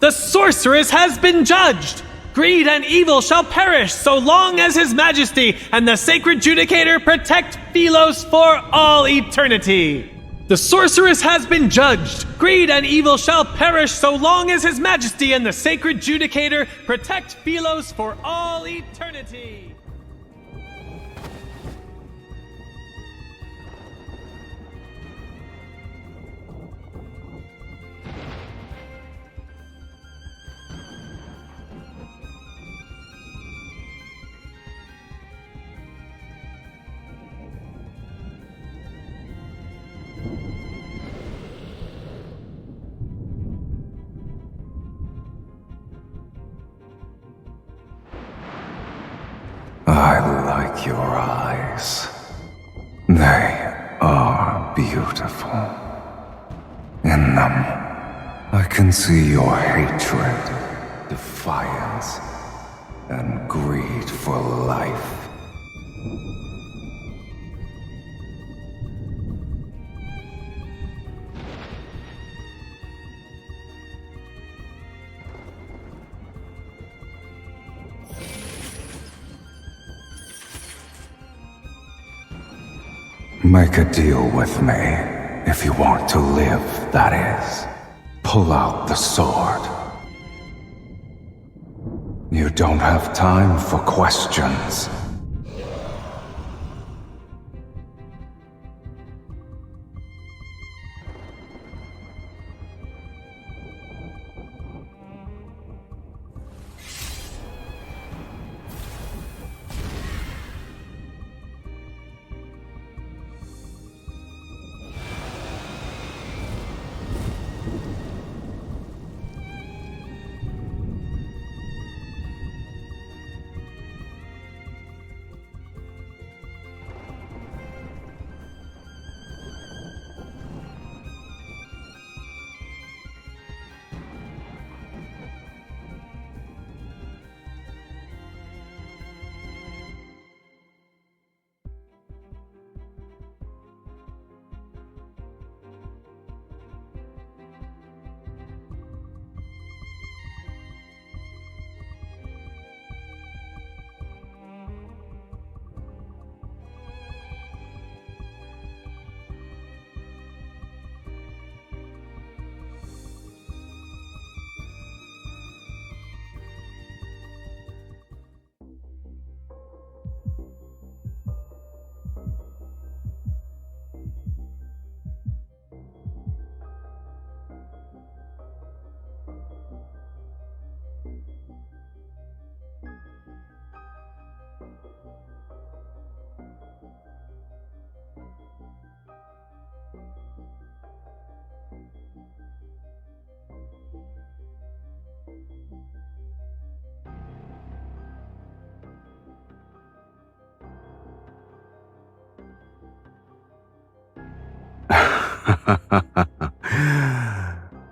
The sorceress has been judged! Greed and evil shall perish so long as His Majesty and the Sacred Judicator protect Sylus for all eternity! The sorceress has been judged! Greed and evil shall perish so long as His Majesty and the Sacred Judicator protect Sylus for all eternity! I like your eyes. They are beautiful. In them, I can see your hatred, defiance, and greed for life. Make a deal with me, if you want to live, that is. Pull out the sword. You don't have time for questions.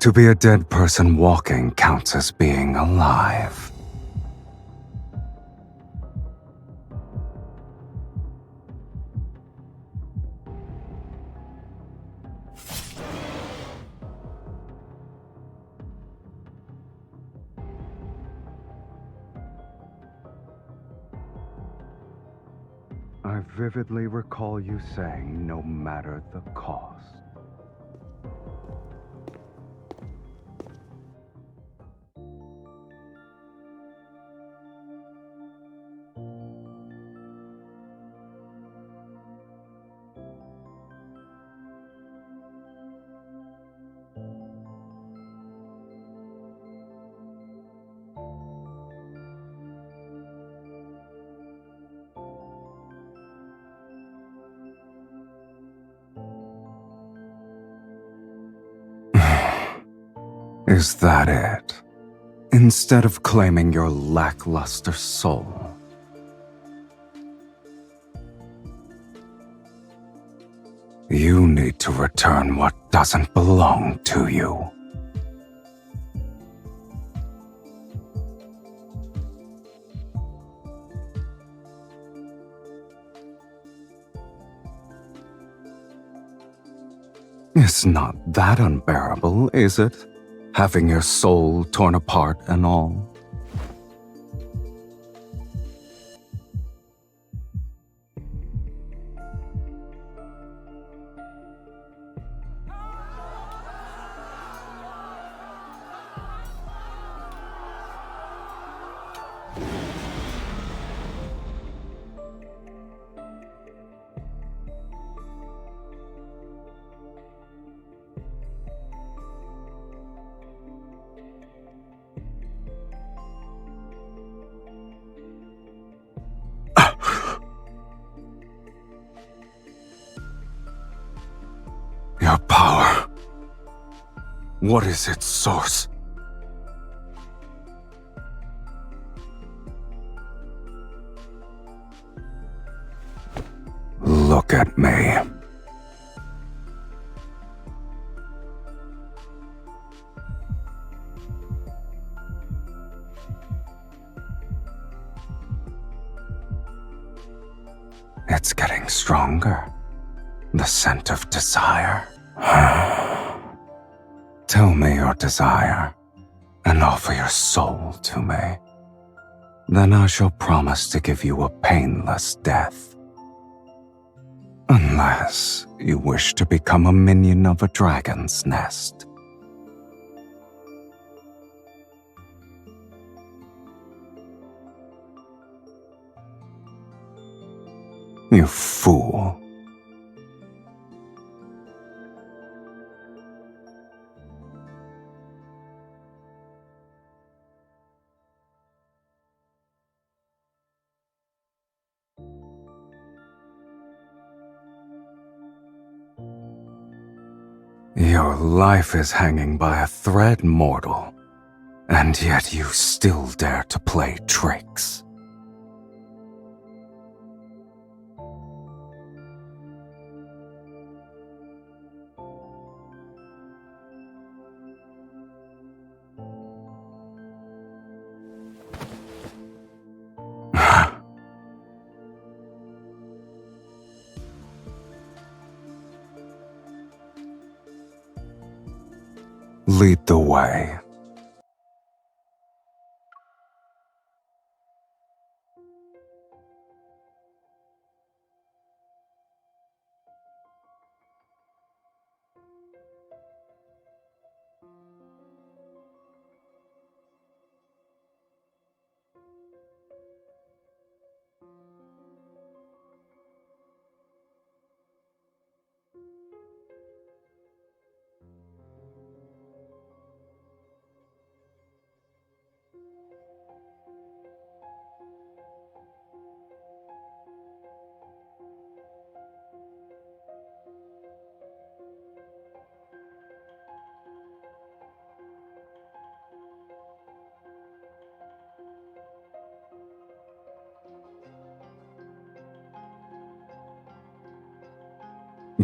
To be a dead person walking counts as being alive. I vividly recall you saying, no matter the cost. Is that it? Instead of claiming your lackluster soul? You need to return what doesn't belong to you. It's not that unbearable, is it? having your soul torn apart and all. Your power. What is its source? Look at me. It's getting stronger. The scent of desire. Tell me your desire, and offer your soul to me. Then I shall promise to give you a painless death. Unless you wish to become a minion of a dragon's nest. You fool. Your life is hanging by a thread, mortal, and yet you still dare to play tricks. Lead the way.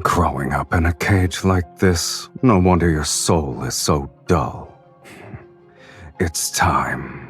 Growing up in a cage like this, no wonder your soul is so dull. It's time.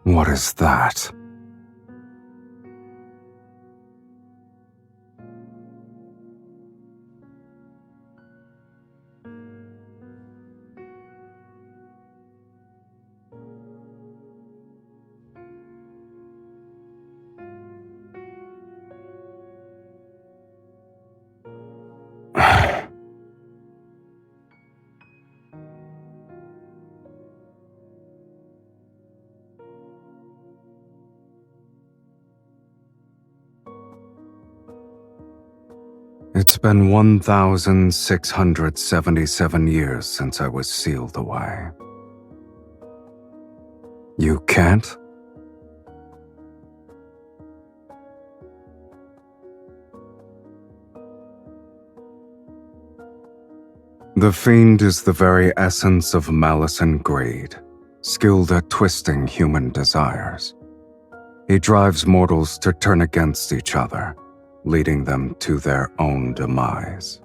What is that? It's been 1,677 years since I was sealed away. You can't? The Fiend is the very essence of malice and greed, skilled at twisting human desires. He drives mortals to turn against each other, leading them to their own demise.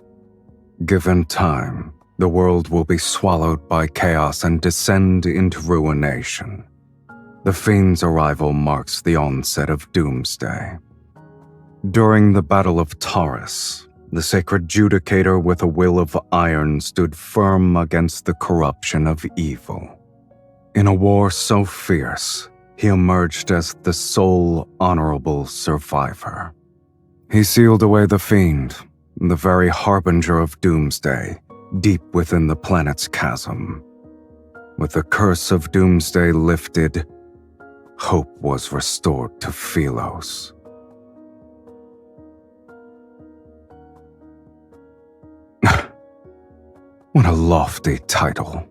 Given time, the world will be swallowed by chaos and descend into ruination. The Fiend's arrival marks the onset of Doomsday. During the Battle of Taurus, the sacred judicator with a will of iron stood firm against the corruption of evil. In a war so fierce, he emerged as the sole honorable survivor. He sealed away the Fiend, the very harbinger of Doomsday, deep within the planet's chasm. With the curse of Doomsday lifted, hope was restored to Sylus. What a lofty title.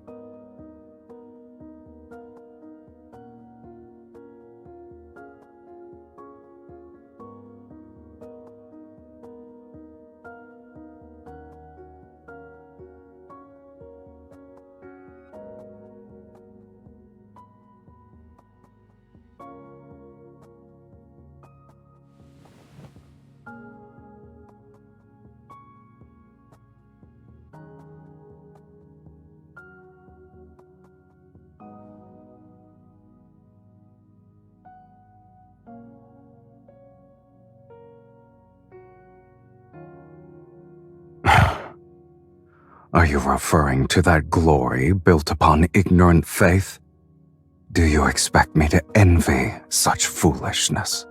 Are you referring to that glory built upon ignorant faith? Do you expect me to envy such foolishness?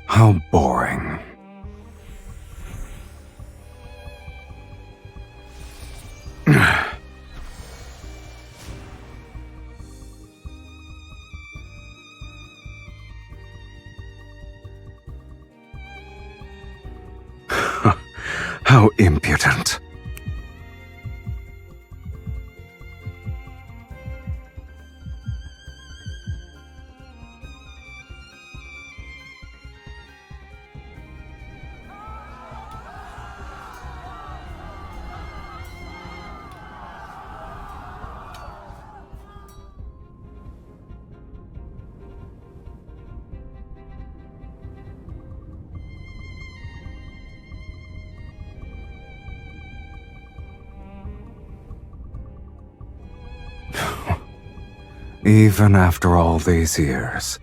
How boring. How impudent. Even after all these years,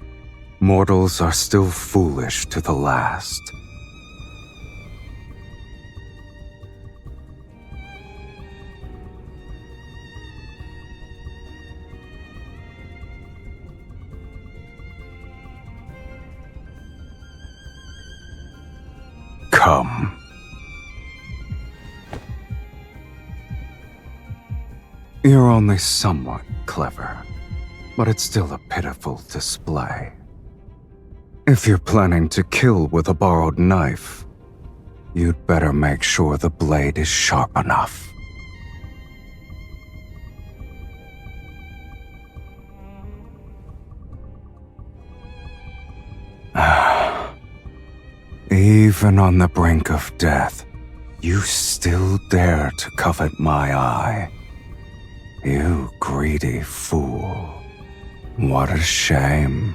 mortals are still foolish to the last. Come. You're only somewhat clever, but it's still a pitiful display. If you're planning to kill with a borrowed knife, you'd better make sure the blade is sharp enough. Even on the brink of death, you still dare to covet my eye. You greedy fool. What a shame.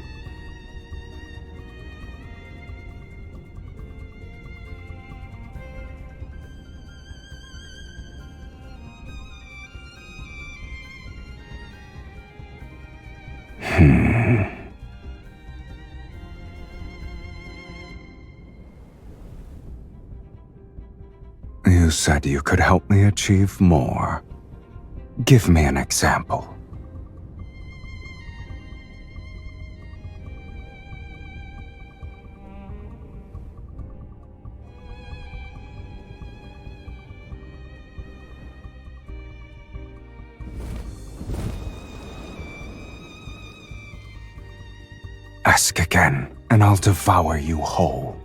You said you could help me achieve more. Give me an example. Ask again, and I'll devour you whole.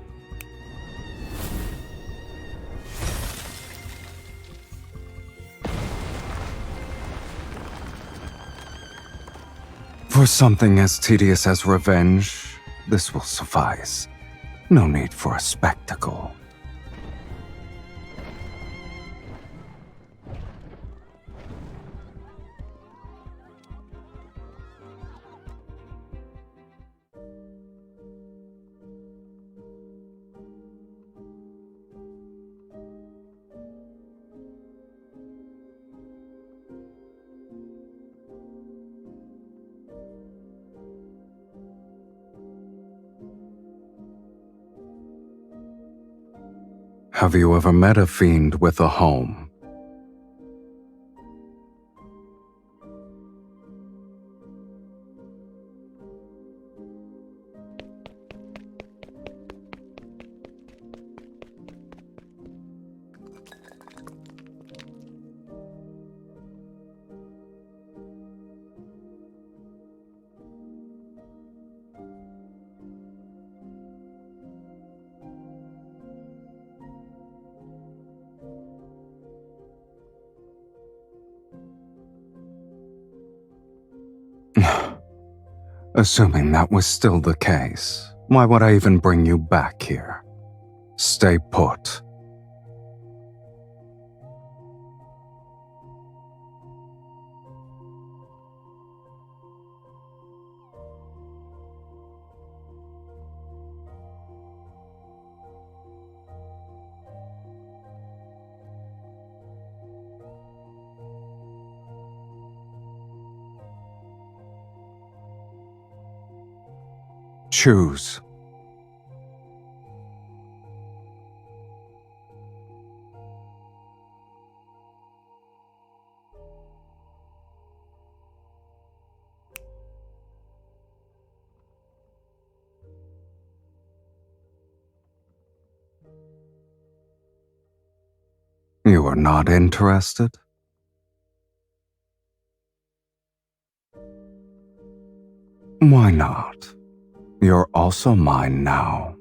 For something as tedious as revenge, this will suffice. No need for a spectacle. Have you ever met a fiend with a home? Assuming that was still the case, why would I even bring you back here? Stay put. Choose. You are not interested? Why not? You're also mine now.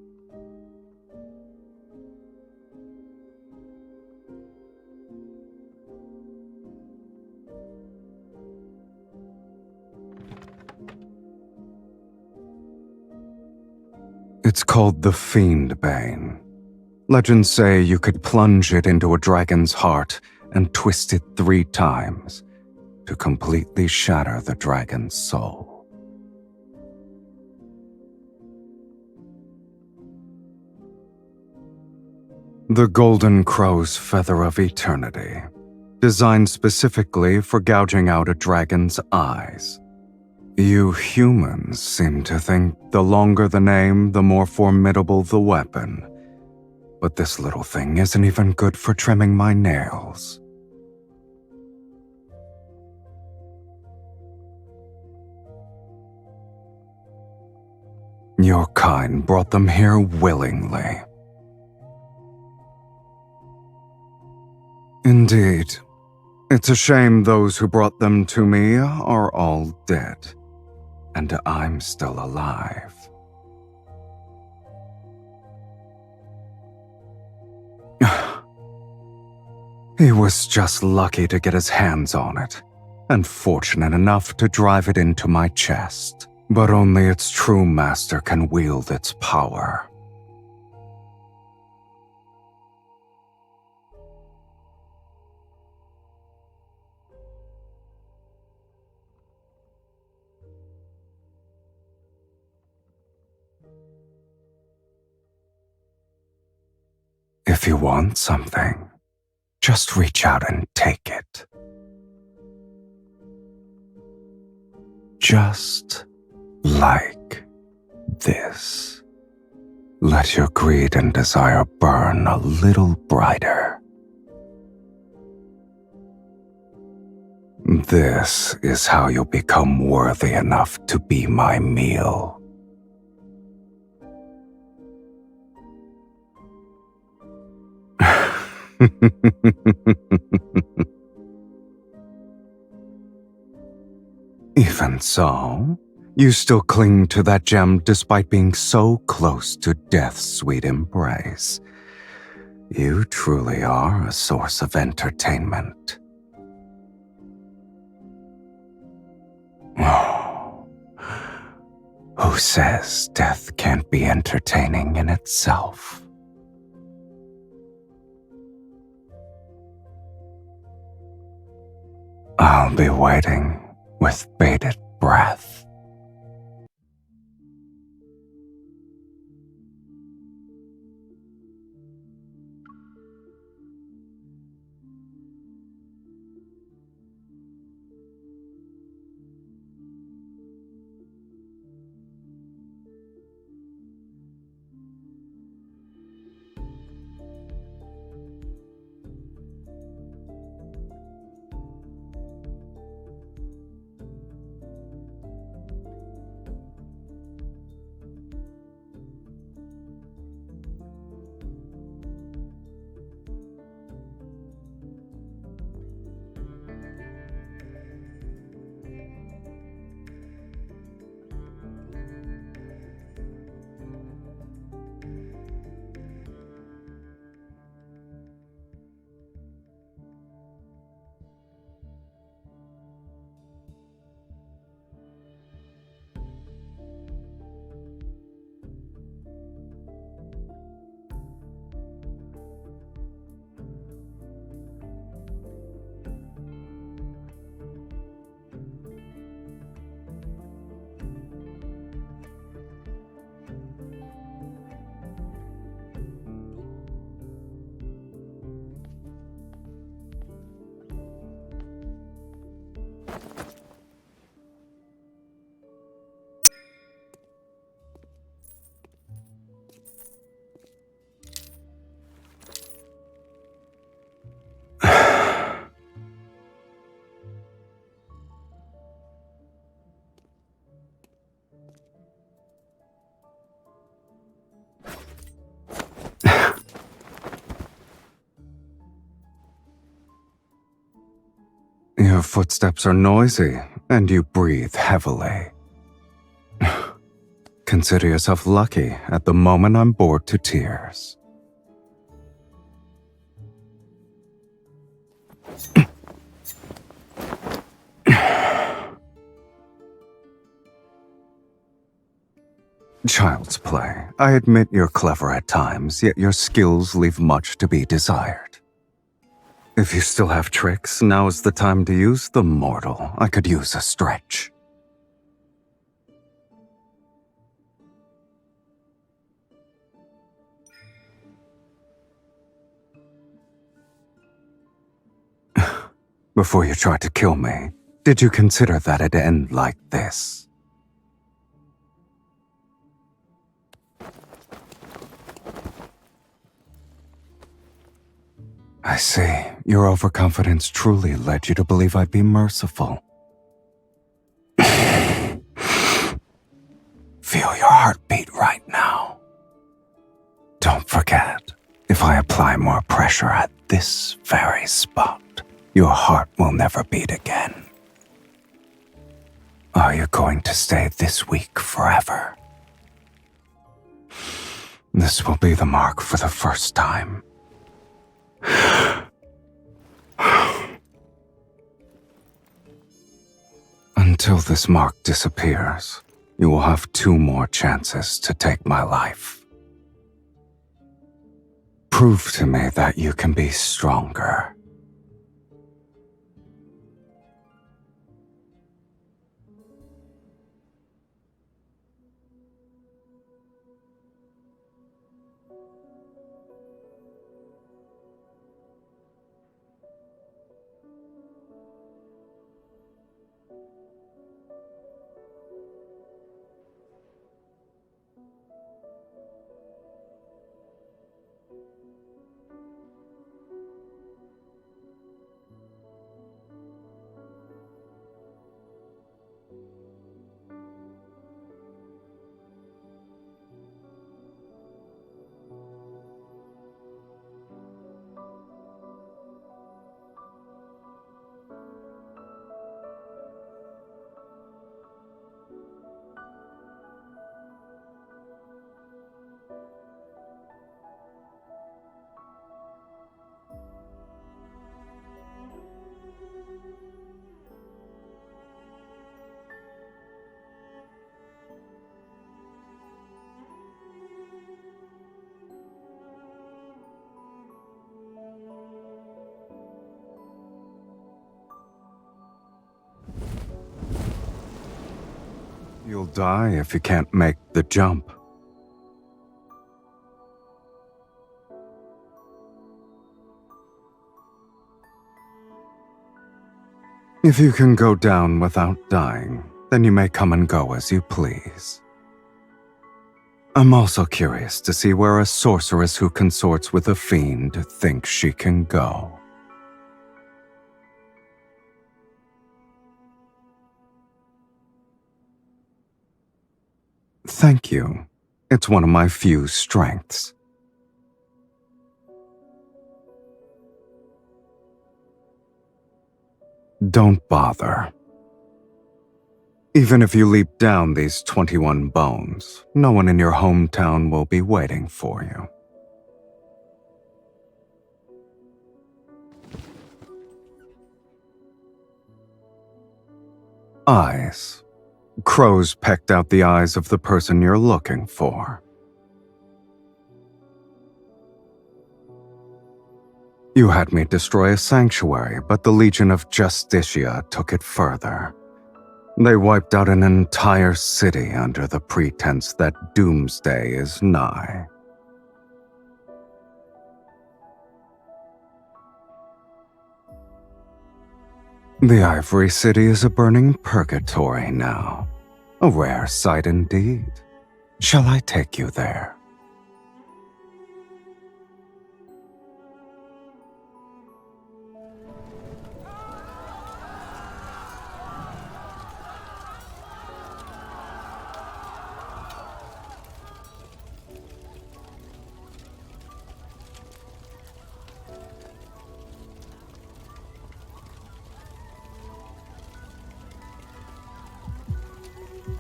It's called the Fiend Bane. Legends say you could plunge it into a dragon's heart and twist it 3 times to completely shatter the dragon's soul. The Golden Crow's Feather of Eternity, designed specifically for gouging out a dragon's eyes. You humans seem to think the longer the name, the more formidable the weapon. But this little thing isn't even good for trimming my nails. Your kind brought them here willingly. Indeed. It's a shame those who brought them to me are all dead, and I'm still alive. He was just lucky to get his hands on it, and fortunate enough to drive it into my chest. But only its true master can wield its power. If you want something, just reach out and take it. Just like this. Let your greed and desire burn a little brighter. This is how you'll become worthy enough to be my meal. Even so, you still cling to that gem despite being so close to death's sweet embrace. You truly are a source of entertainment. Oh, Who says death can't be entertaining in itself? I'll be waiting with bated breath. Your footsteps are noisy, and you breathe heavily. Consider yourself lucky. At the moment, I'm bored to tears. Child's play. I admit you're clever at times, yet your skills leave much to be desired. If you still have tricks, now is the time to use them, mortal. I could use a stretch. Before you tried to kill me, did you consider that it'd end like this? I see. Your overconfidence truly led you to believe I'd be merciful. Feel your heartbeat right now. Don't forget, if I apply more pressure at this very spot, your heart will never beat again. Are you going to stay this weak forever? This will be the mark for the first time. Until this mark disappears, you will have 2 more chances to take my life. Prove to me that you can be stronger. You'll die if you can't make the jump. If you can go down without dying, then you may come and go as you please. I'm also curious to see where a sorceress who consorts with a fiend thinks she can go. Thank you. It's one of my few strengths. Don't bother. Even if you leap down these 21 bones, no one in your hometown will be waiting for you. Eyes. Crows pecked out the eyes of the person you're looking for. You had me destroy a sanctuary, but the Legion of Justicia took it further. They wiped out an entire city under the pretense that doomsday is nigh. The Ivory City is a burning purgatory now. A rare sight indeed. Shall I take you there?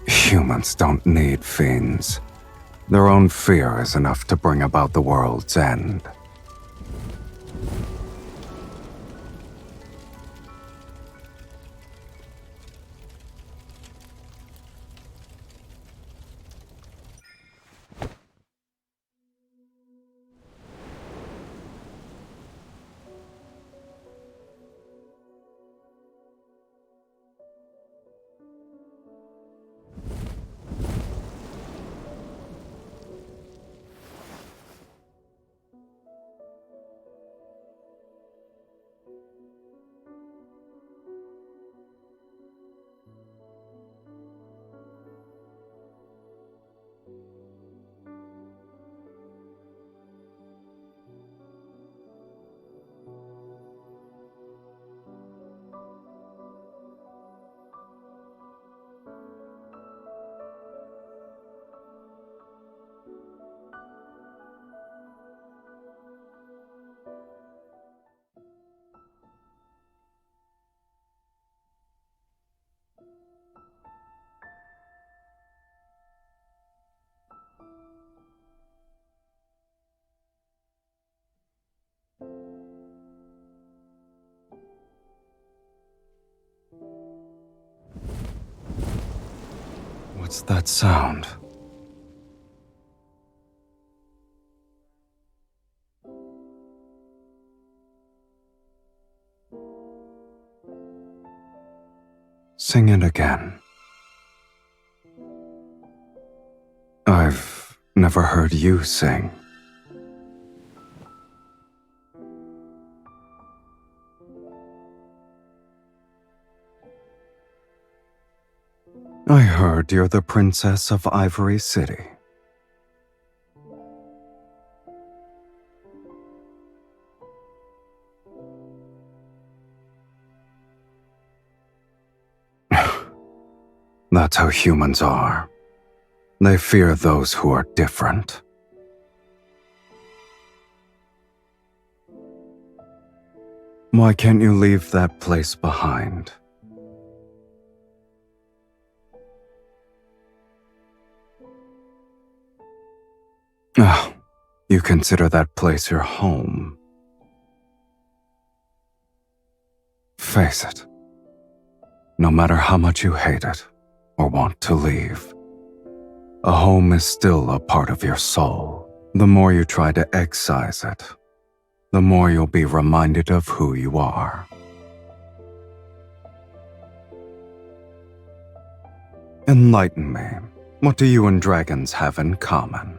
Humans don't need fiends. Their own fear is enough to bring about the world's end. What's that sound? Sing it again. I've never heard you sing. I heard you're the princess of Ivory City. That's how humans are. They fear those who are different. Why can't you leave that place behind? Oh, you consider that place your home. Face it. No matter how much you hate it or want to leave, a home is still a part of your soul. The more you try to excise it, the more you'll be reminded of who you are. Enlighten me. What do you and dragons have in common?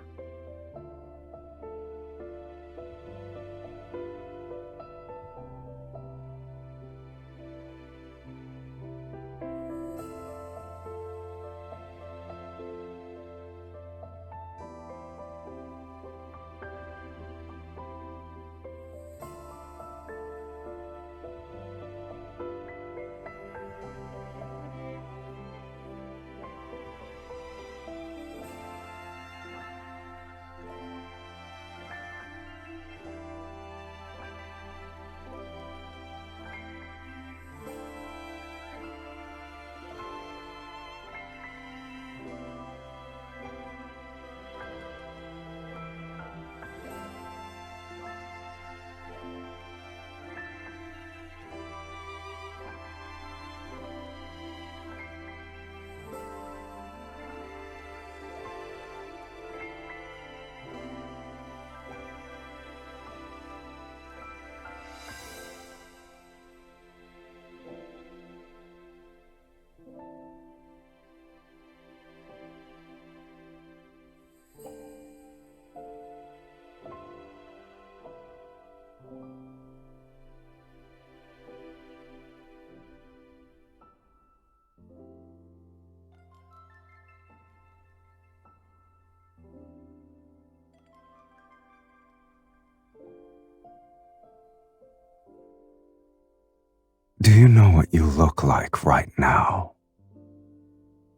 Do you know what you look like right now?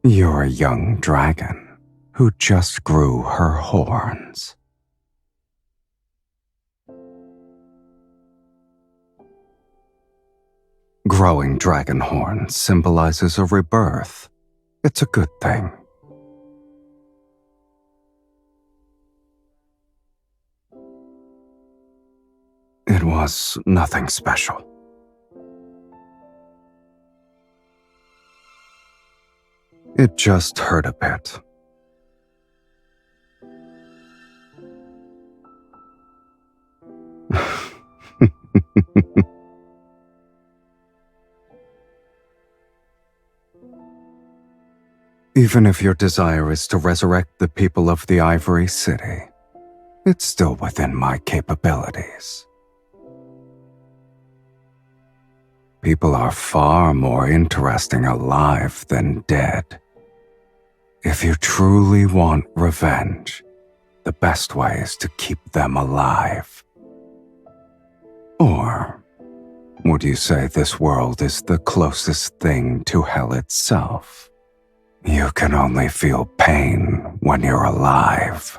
You're a young dragon who just grew her horns. Growing dragon horns symbolizes a rebirth. It's a good thing. It was nothing special. It just hurt a bit. Even if your desire is to resurrect the people of the Ivory City, it's still within my capabilities. People are far more interesting alive than dead. If you truly want revenge, the best way is to keep them alive. Or would you say this world is the closest thing to hell itself? You can only feel pain when you're alive.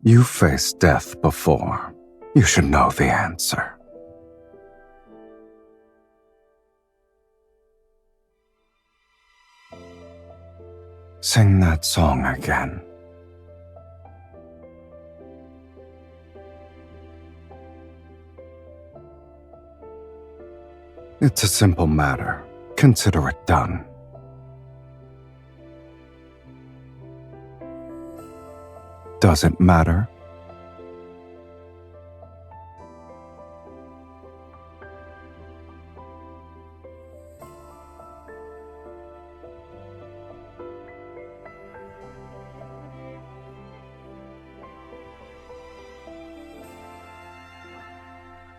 You've faced death before. You should know the answer. Sing that song again. It's a simple matter. Consider it done. Does it matter?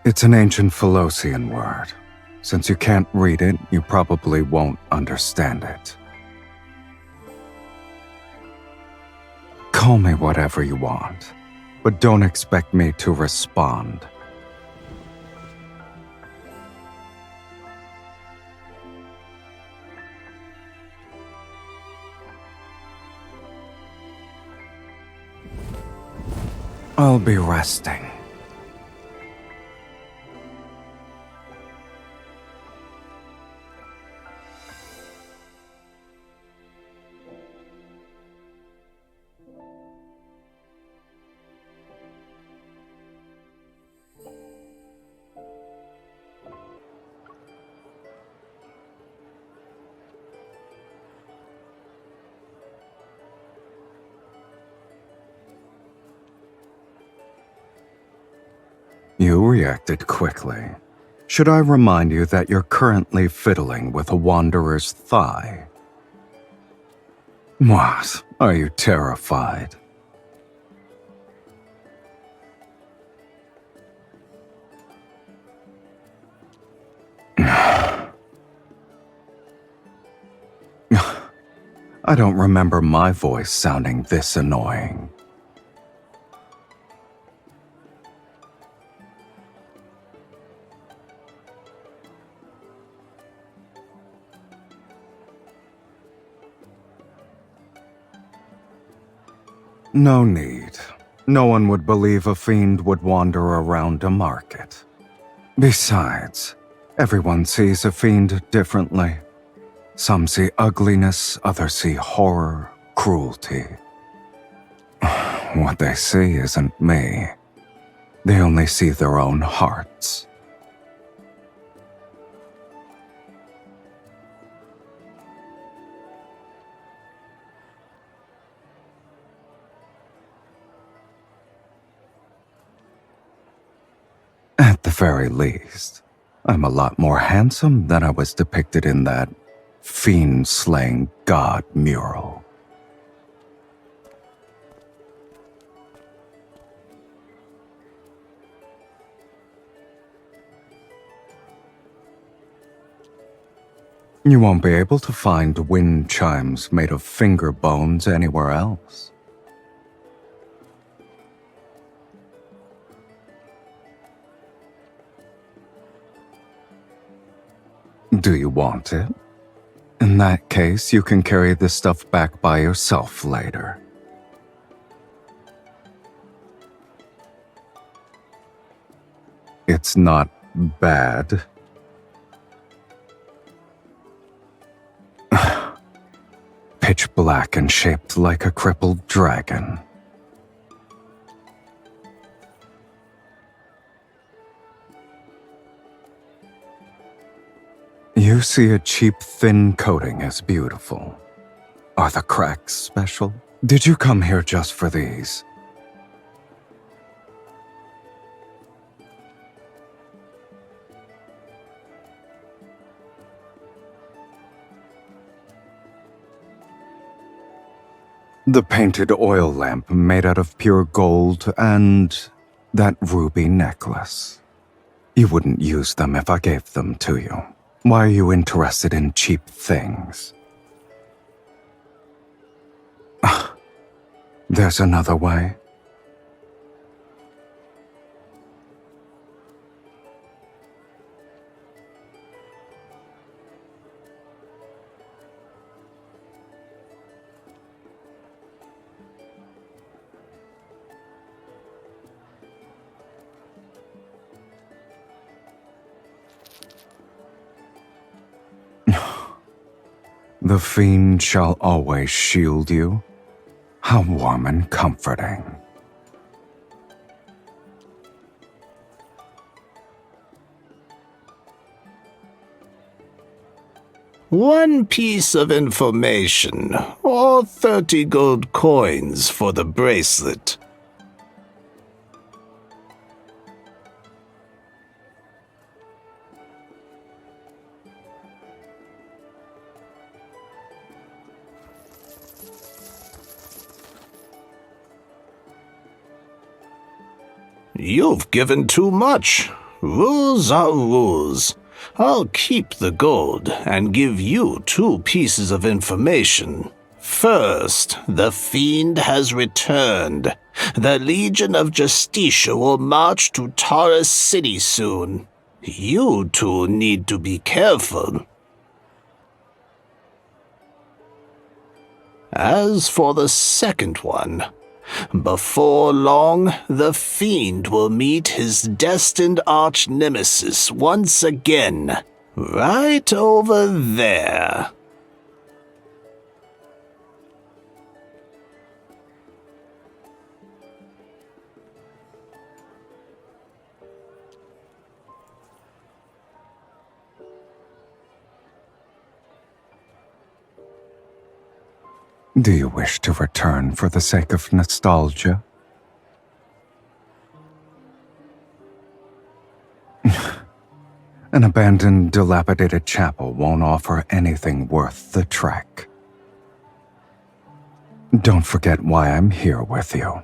It's an ancient Philosian word. Since you can't read it, you probably won't understand it. Call me whatever you want, but don't expect me to respond. I'll be resting. You reacted quickly. Should I remind you that you're currently fiddling with a wanderer's thigh? What? Are you terrified? I don't remember my voice sounding this annoying. No need. No one would believe a fiend would wander around a market. Besides, everyone sees a fiend differently. Some see ugliness, others see horror, cruelty. What they see isn't me. They only see their own hearts. At the very least, I'm a lot more handsome than I was depicted in that fiend-slaying god mural. You won't be able to find wind chimes made of finger bones anywhere else. Do you want it? In that case, you can carry this stuff back by yourself later. It's not bad. Pitch black and shaped like a crippled dragon. You see a cheap, thin coating as beautiful. Are the cracks special? Did you come here just for these? The painted oil lamp made out of pure gold and that ruby necklace. You wouldn't use them if I gave them to you. Why are you interested in cheap things? There's another way. The fiend shall always shield you. How warm and comforting. One piece of information, or 30 gold coins for the bracelet. You've given too much. Rules are rules. I'll keep the gold and give you 2 pieces of information. First, the fiend has returned. The Legion of Justicia will march to Taurus City soon. You two need to be careful. As for the second one, before long, the fiend will meet his destined arch-nemesis once again, right over there. Do you wish to return for the sake of nostalgia? An abandoned, dilapidated chapel won't offer anything worth the trek. Don't forget why I'm here with you.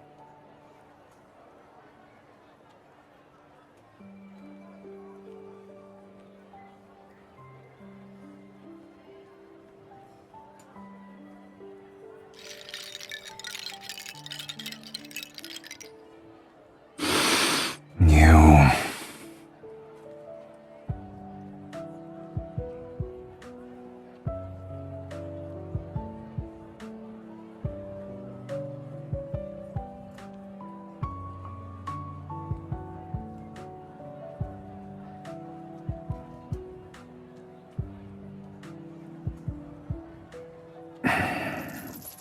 You...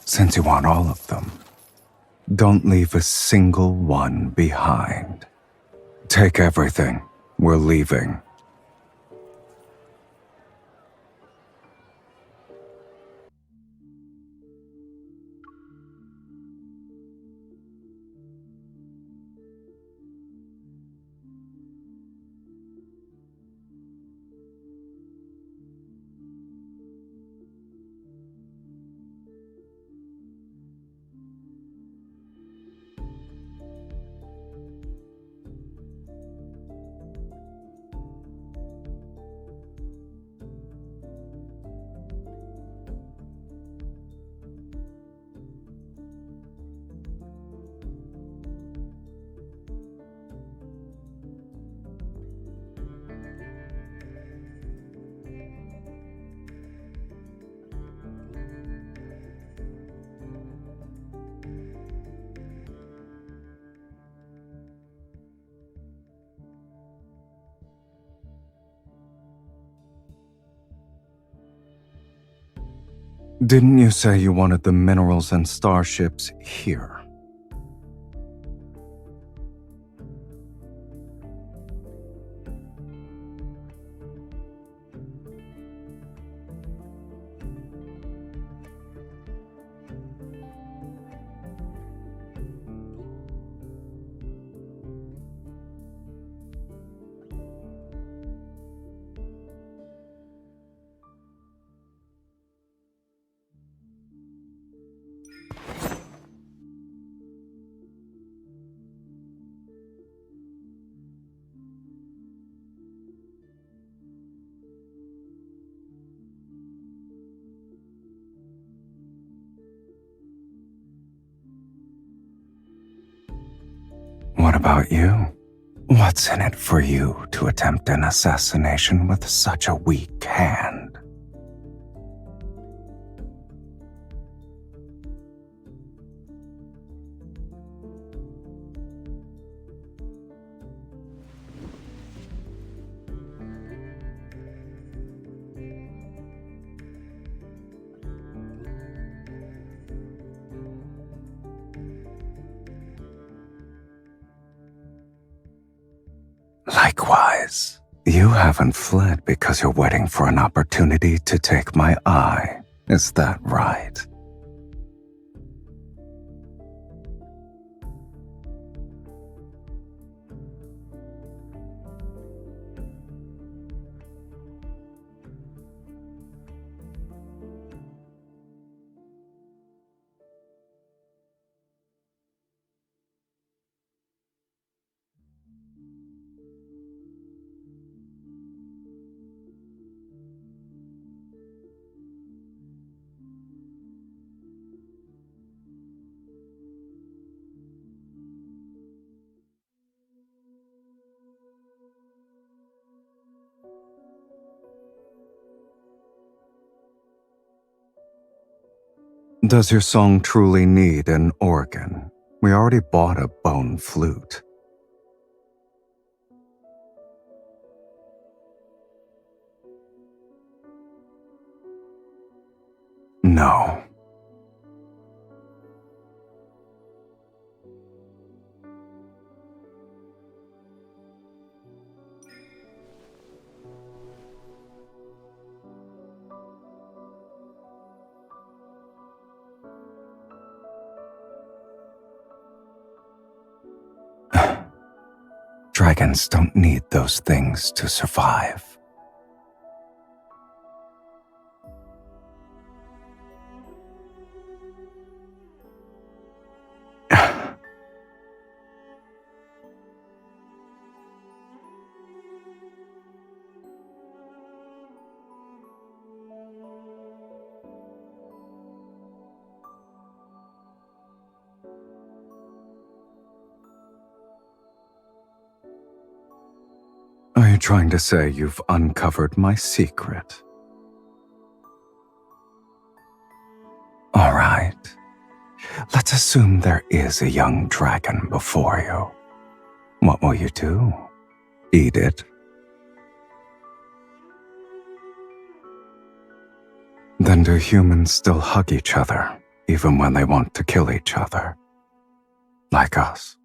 Since you want all of them, don't leave a single one behind. Take everything. We're leaving. Didn't you say you wanted the minerals and starships here? What about you? What's in it for you to attempt an assassination with such a weak hand? Likewise, you haven't fled because you're waiting for an opportunity to take my eye. Is that right? Does your song truly need an organ? We already bought a bone flute. No. Try Dragons don't need those things to survive. Are you trying to say you've uncovered my secret? All right. Let's assume there is a young dragon before you. What will you do? Eat it? Then do humans still hug each other, even when they want to kill each other? Like us?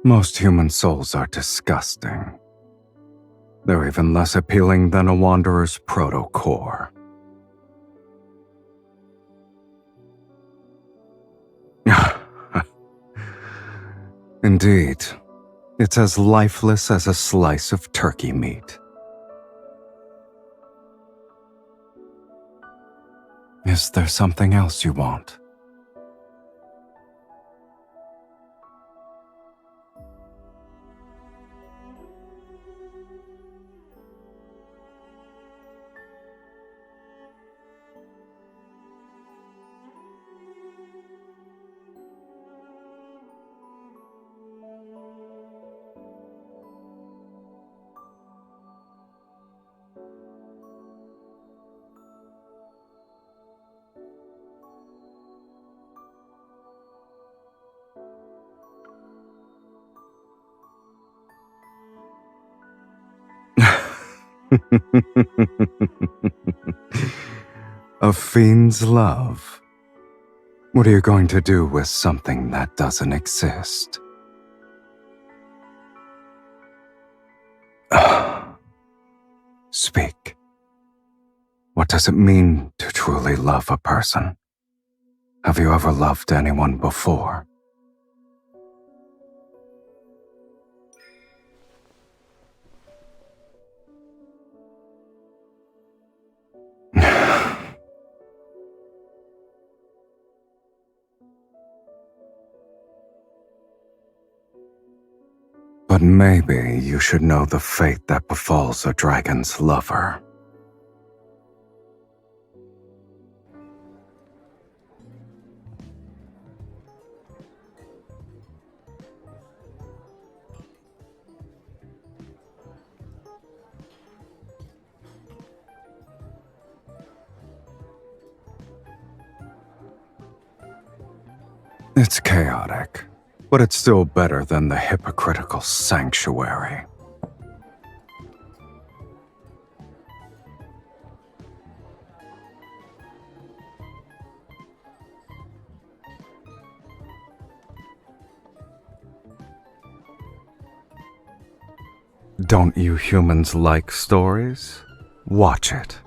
Most human souls are disgusting. They're even less appealing than a wanderer's proto-core. Indeed, it's as lifeless as a slice of turkey meat. Is there something else you want? A fiend's love. What are you going to do with something that doesn't exist? Speak. What does it mean to truly love a person? Have you ever loved anyone before? But maybe you should know the fate that befalls a dragon's lover. It's chaotic, but it's still better than the hypocritical sanctuary. Don't you humans like stories? Watch it.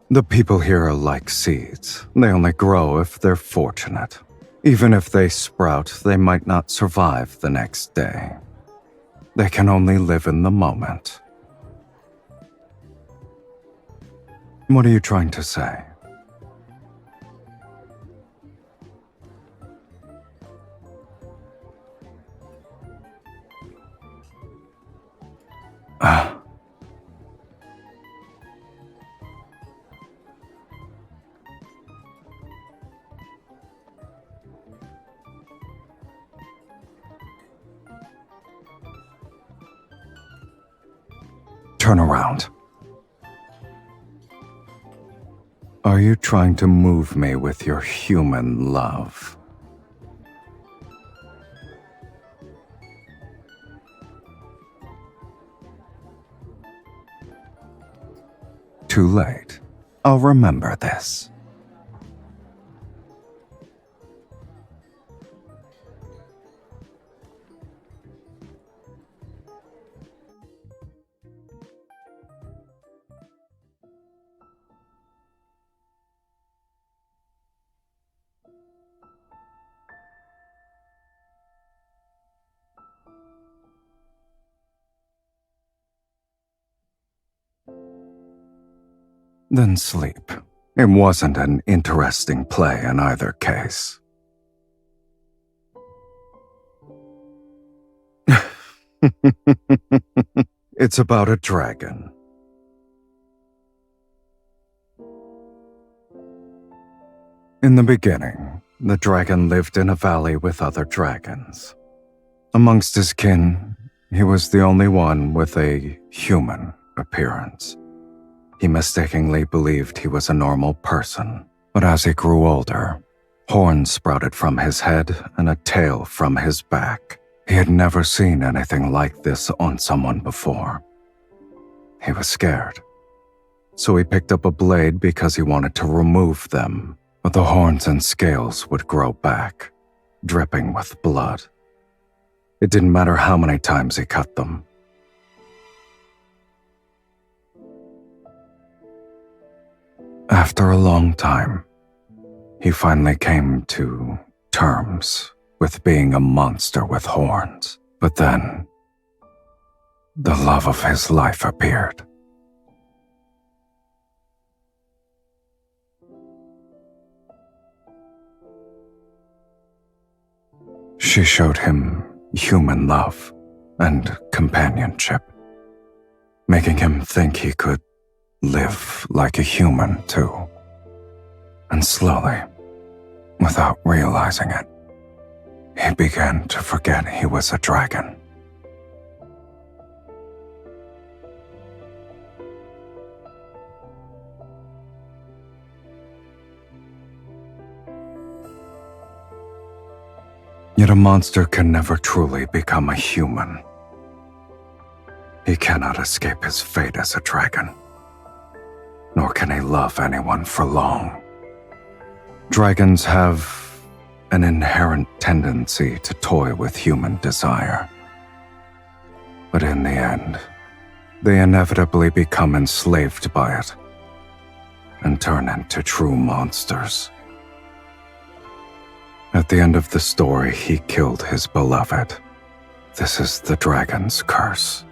The people here are like seeds. They only grow if they're fortunate. Even if they sprout, they might not survive the next day. They can only live in the moment. What are you trying to say? Turn around. Are you trying to move me with your human love? Too late. I'll remember this. Then sleep. It wasn't an interesting play in either case. It's about a dragon. In the beginning, the dragon lived in a valley with other dragons. Amongst his kin, he was the only one with a human appearance. He mistakenly believed he was a normal person, but as he grew older, horns sprouted from his head and a tail from his back. He had never seen anything like this on someone before. He was scared, so he picked up a blade because he wanted to remove them, but the horns and scales would grow back, dripping with blood. It didn't matter how many times he cut them. After a long time, he finally came to terms with being a monster with horns. But then, the love of his life appeared. She showed him human love and companionship, making him think he could live like a human too. And slowly, without realizing it, he began to forget he was a dragon. Yet a monster can never truly become a human. He cannot escape his fate as a dragon, nor can he love anyone for long. Dragons have an inherent tendency to toy with human desire. But in the end, they inevitably become enslaved by it and turn into true monsters. At the end of the story, he killed his beloved. This is the dragon's curse.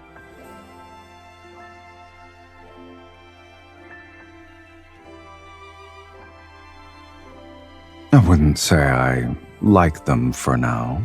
I wouldn't say I like them for now.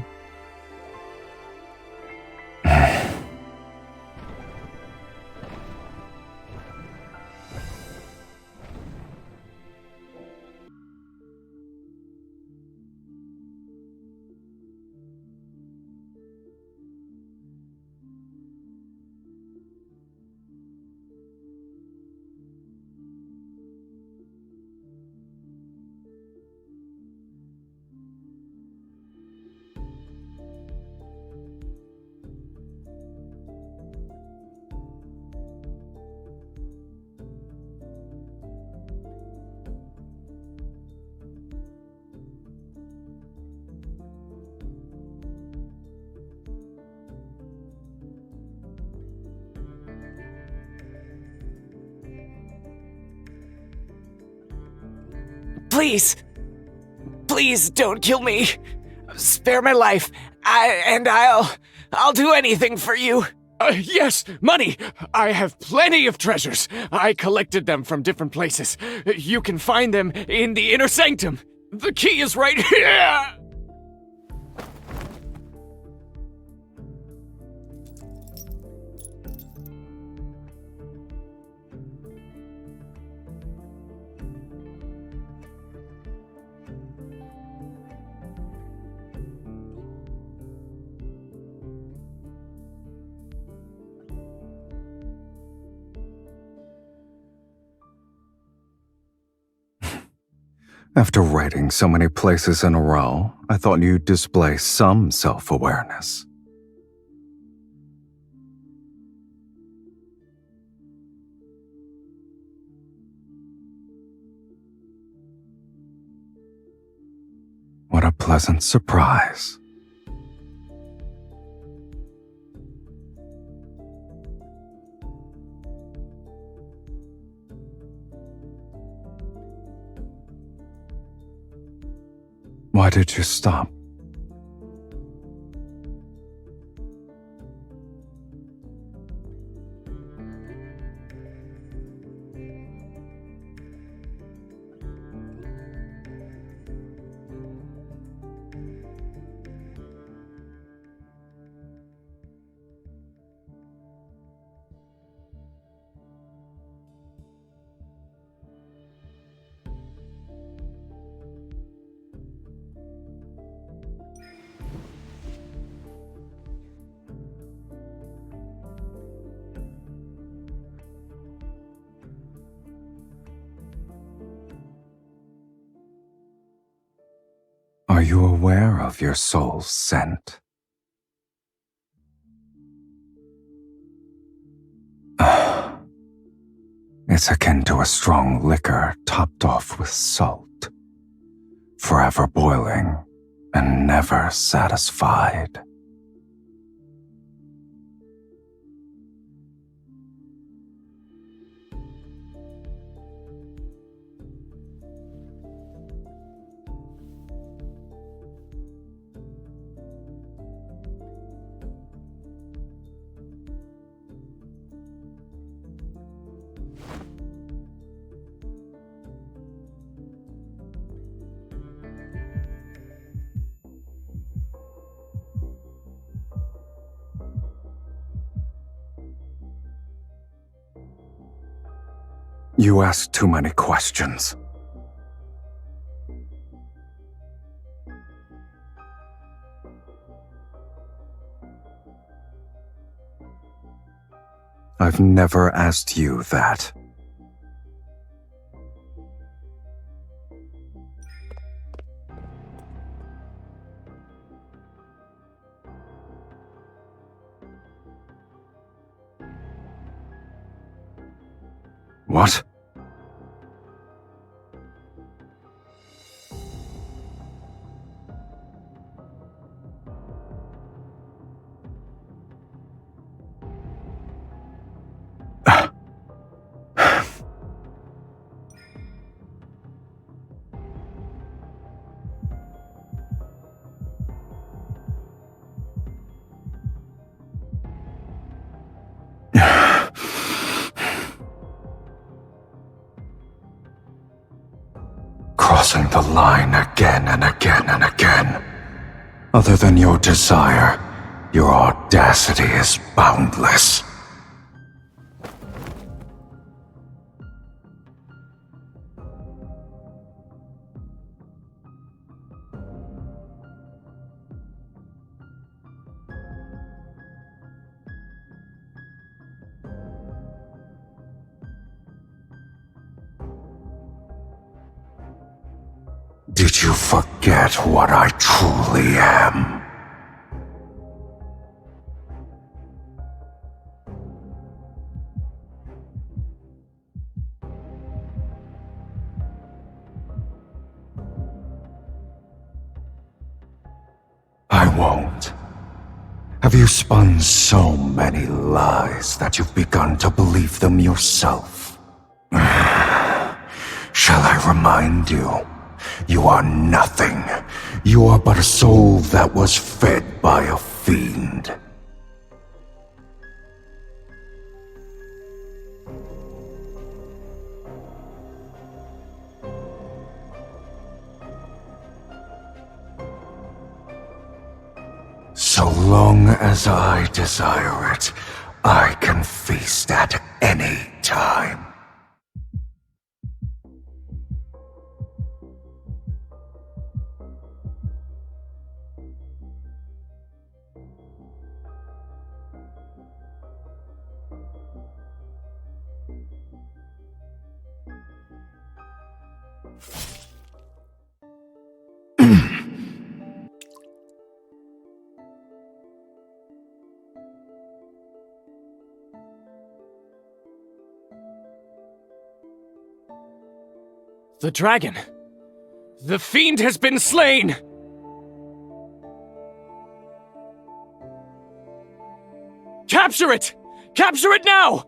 Please! Please don't kill me! Spare my life, I'll do anything for you! Yes, money! I have plenty of treasures. I collected them from different places. You can find them in the inner sanctum. The key is right here! After writing so many places in a row, I thought you'd display some self-awareness. What a pleasant surprise. Why did you stop? Are you aware of your soul's scent? It's akin to a strong liquor topped off with salt, forever boiling and never satisfied. You ask too many questions. I've never asked you that. What? Crossing the line again and again and again. Other than your desire, your audacity is boundless. Did you forget what I truly am? I won't. Have you spun so many lies that you've begun to believe them yourself? Shall I remind you? You are nothing. You are but a soul that was fed by a fiend. So long as I desire it, I can feast at any time. The dragon. The fiend has been slain! Capture it! Capture it now!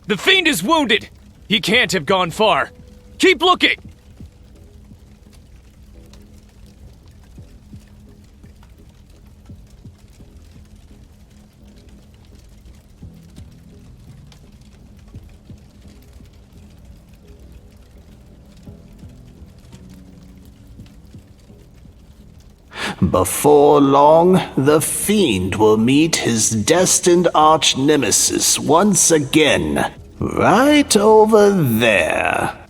The fiend is wounded! He can't have gone far. Keep looking! Before long, the fiend will meet his destined arch-nemesis once again, right over there.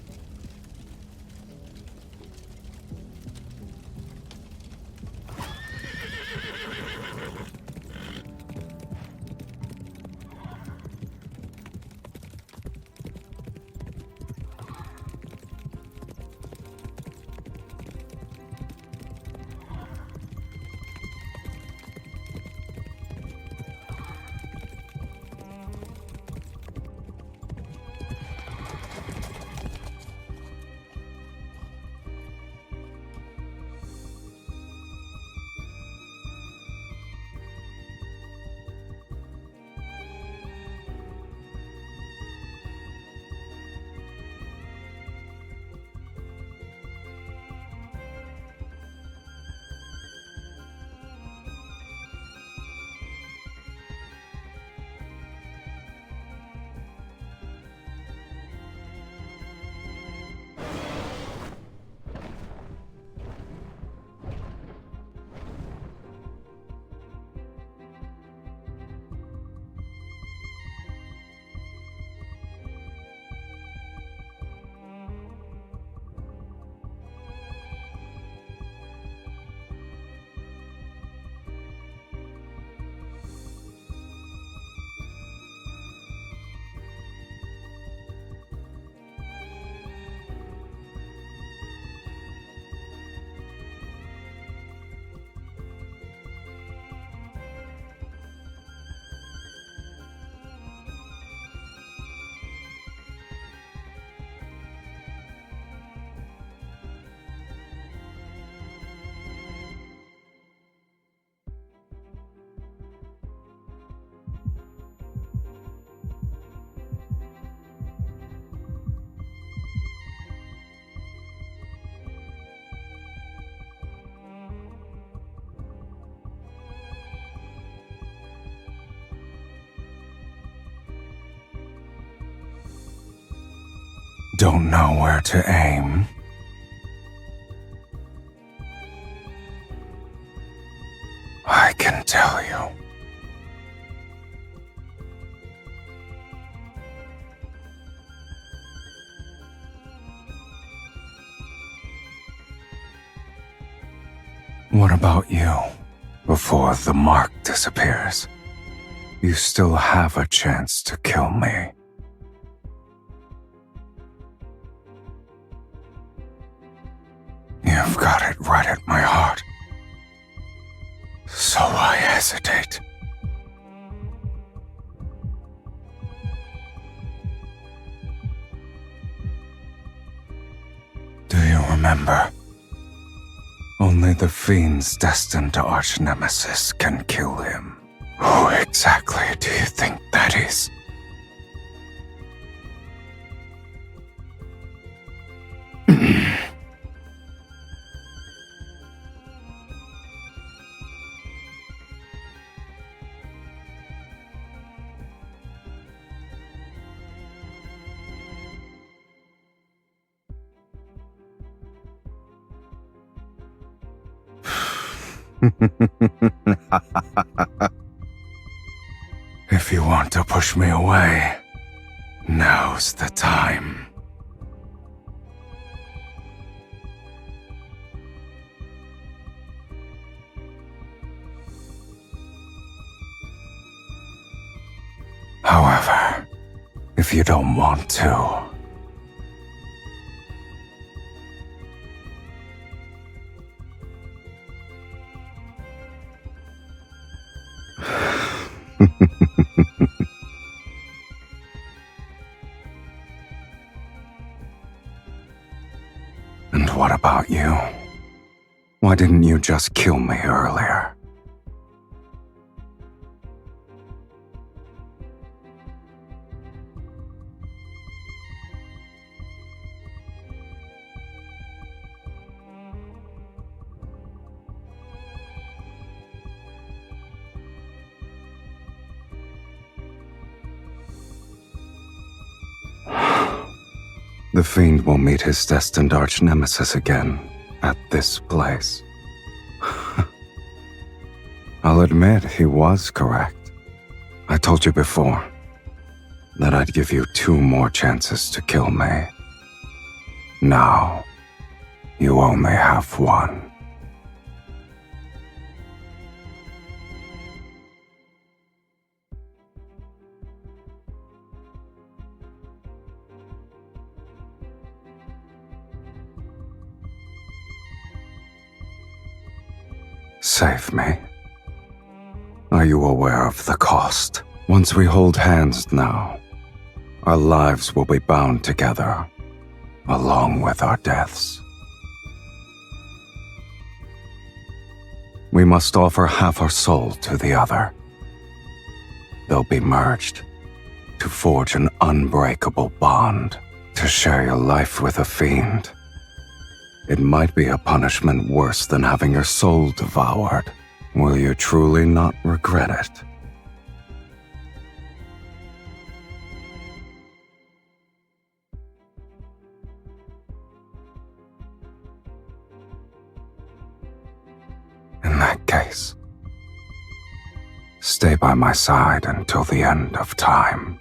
Don't know where to aim? I can tell you. What about you? Before the mark disappears, you still have a chance to kill me. You've got it right at my heart. So why hesitate? Do you remember? Only the fiend's destined arch-nemesis can kill him. Who exactly do you think that is? If you want to push me away, now's the time. However, if you don't want to, and what about you? Why didn't you just kill me earlier? The fiend will meet his destined arch-nemesis again at this place. I'll admit he was correct. I told you before that I'd give you 2 more chances to kill me. Now, you only have 1. Save me. Are you aware of the cost? Once we hold hands now, our lives will be bound together, along with our deaths. We must offer half our soul to the other. They'll be merged to forge an unbreakable bond. To share your life with a fiend, it might be a punishment worse than having your soul devoured. Will you truly not regret it? In that case, stay by my side until the end of time.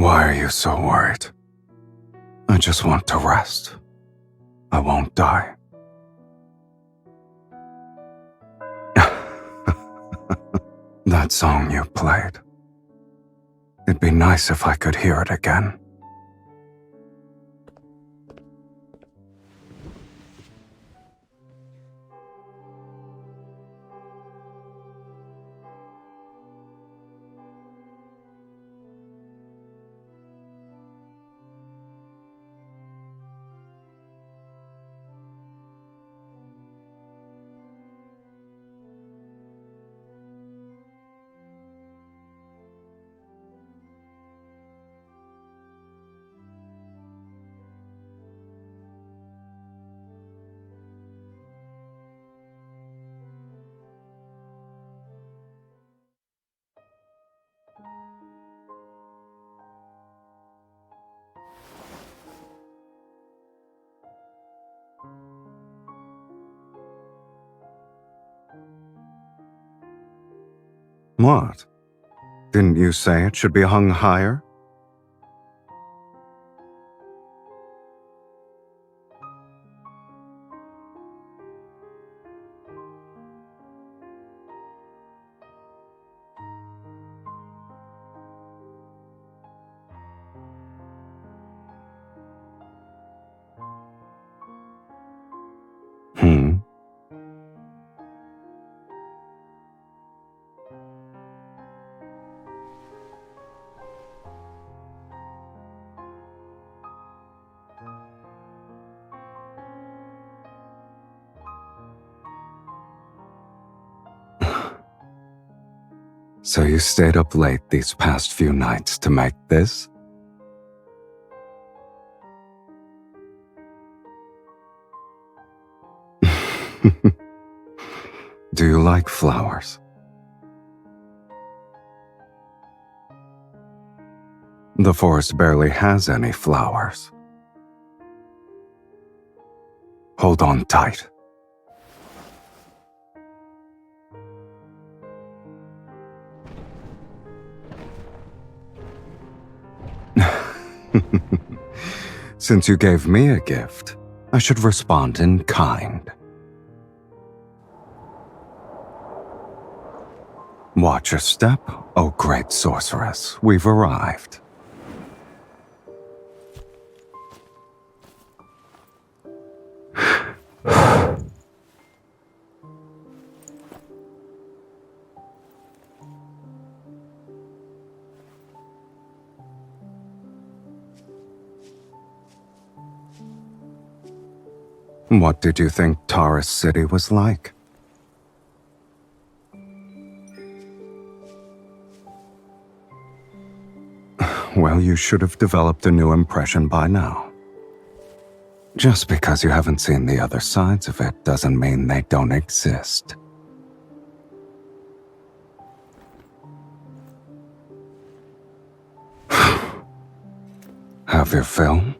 Why are you so worried? I just want to rest. I won't die. That song you played. It'd be nice if I could hear it again. What? Didn't you say it should be hung higher? Hmm? So you stayed up late these past few nights to make this? Do you like flowers? The forest barely has any flowers. Hold on tight. Since you gave me a gift, I should respond in kind. Watch your step, O great sorceress. We've arrived. What did you think Taurus City was like? Well, you should have developed a new impression by now. Just because you haven't seen the other sides of it doesn't mean they don't exist. Have you film?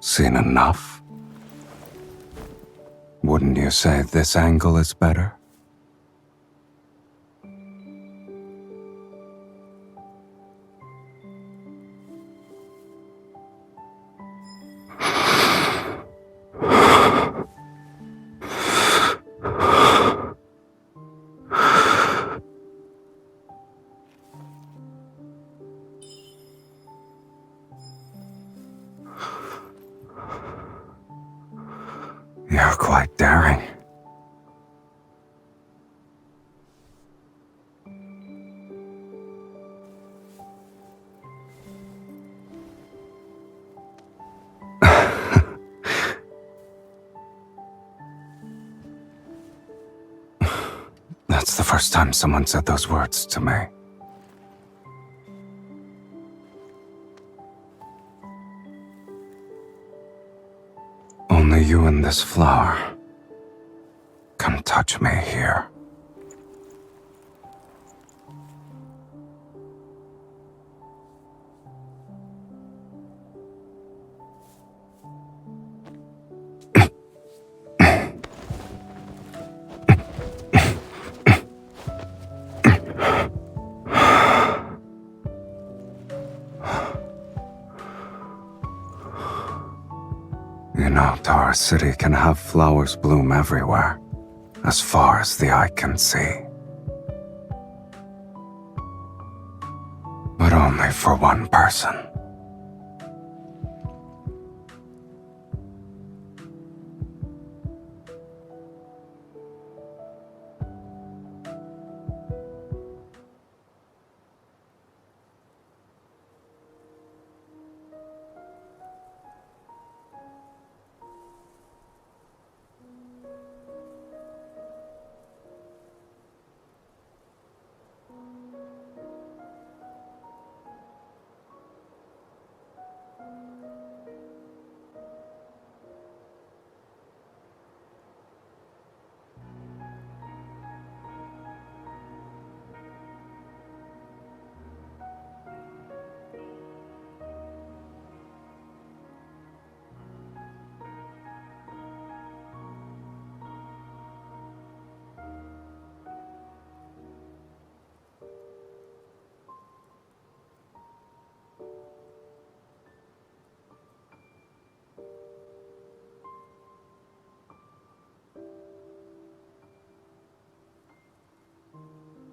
Seen enough? Wouldn't you say this angle is better? You're quite daring. That's the first time someone said those words to me. Only you and this flower can touch me here. You know, our city can have flowers bloom everywhere, as far as the eye can see. But only for one person.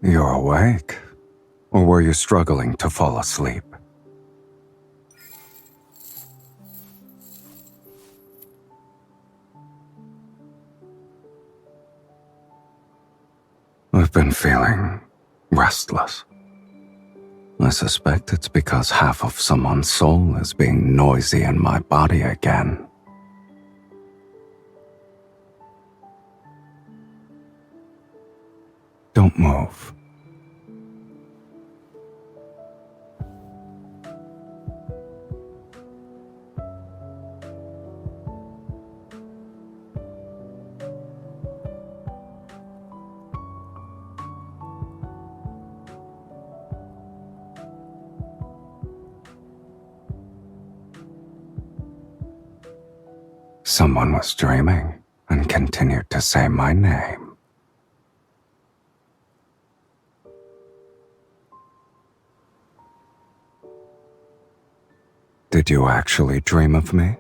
You're awake? Or were you struggling to fall asleep? I've been feeling restless. I suspect it's because half of someone's soul is being noisy in my body again. Don't move. Someone was dreaming and continued to say my name. Did you actually dream of me?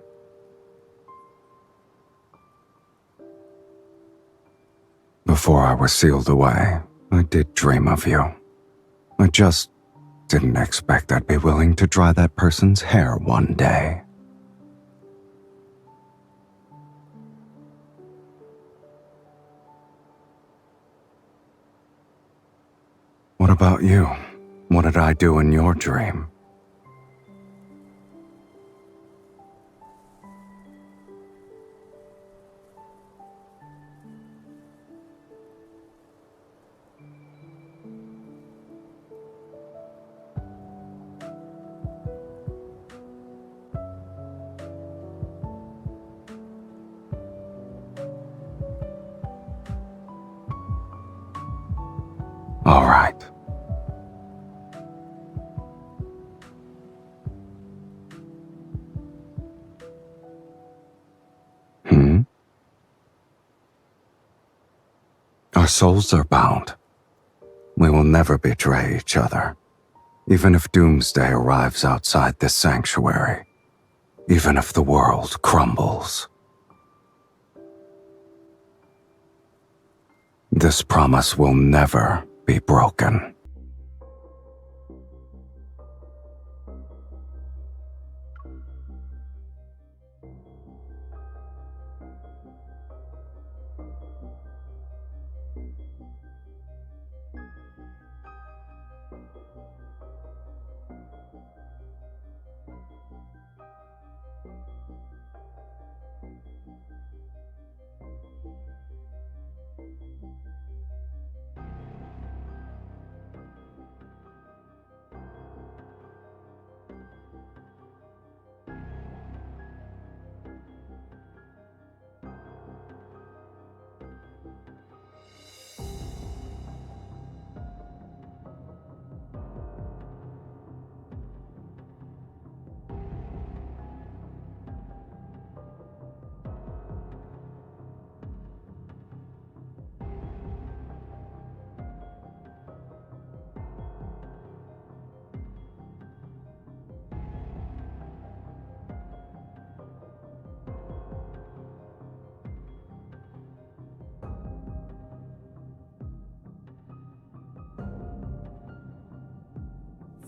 Before I was sealed away, I did dream of you. I just didn't expect I'd be willing to dry that person's hair one day. What about you? What did I do in your dream? All right. Our souls are bound. We will never betray each other, even if doomsday arrives outside this sanctuary, even if the world crumbles. This promise will never be broken.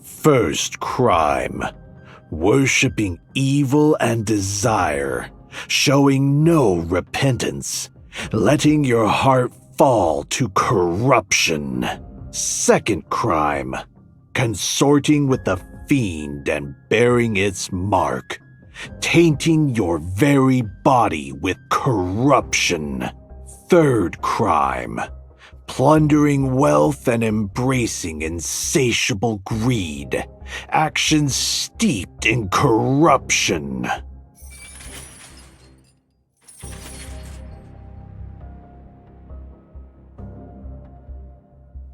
First crime: worshipping evil and desire, showing no repentance, letting your heart fall to corruption. Second crime: consorting with the fiend and bearing its mark, tainting your very body with corruption. Third crime: plundering wealth and embracing insatiable greed, actions steeped in corruption.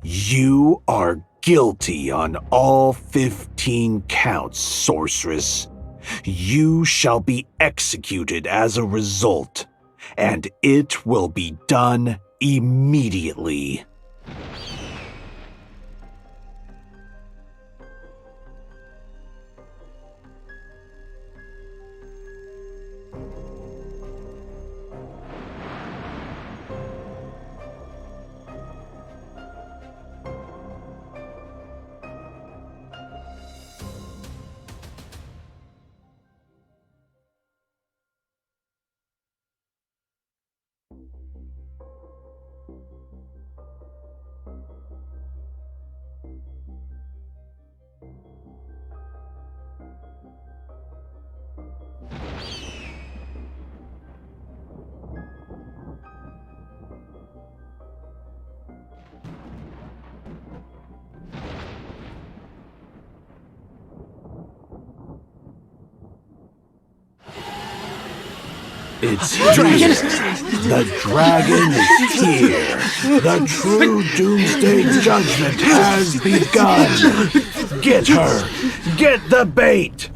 You are guilty on all 15 counts, sorceress. You shall be executed as a result, and it will be done immediately. It's here. The dragon is here. The true doomsday judgment has begun. Get her. Get the bait.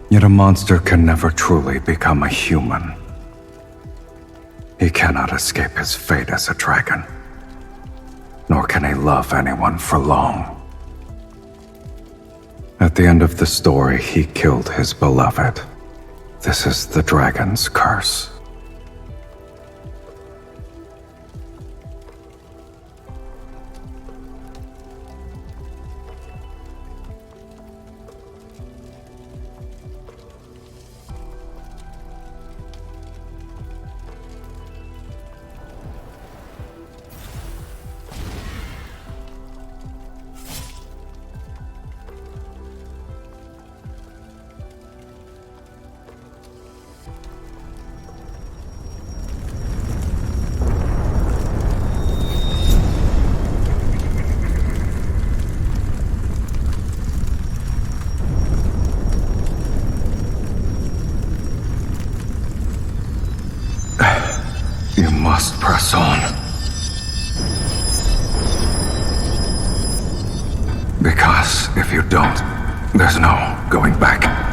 Yet a monster can never truly become a human. He cannot escape his fate as a dragon, nor can he love anyone for long. At the end of the story, he killed his beloved. This is the dragon's curse. You must press on. Because if you don't, there's no going back.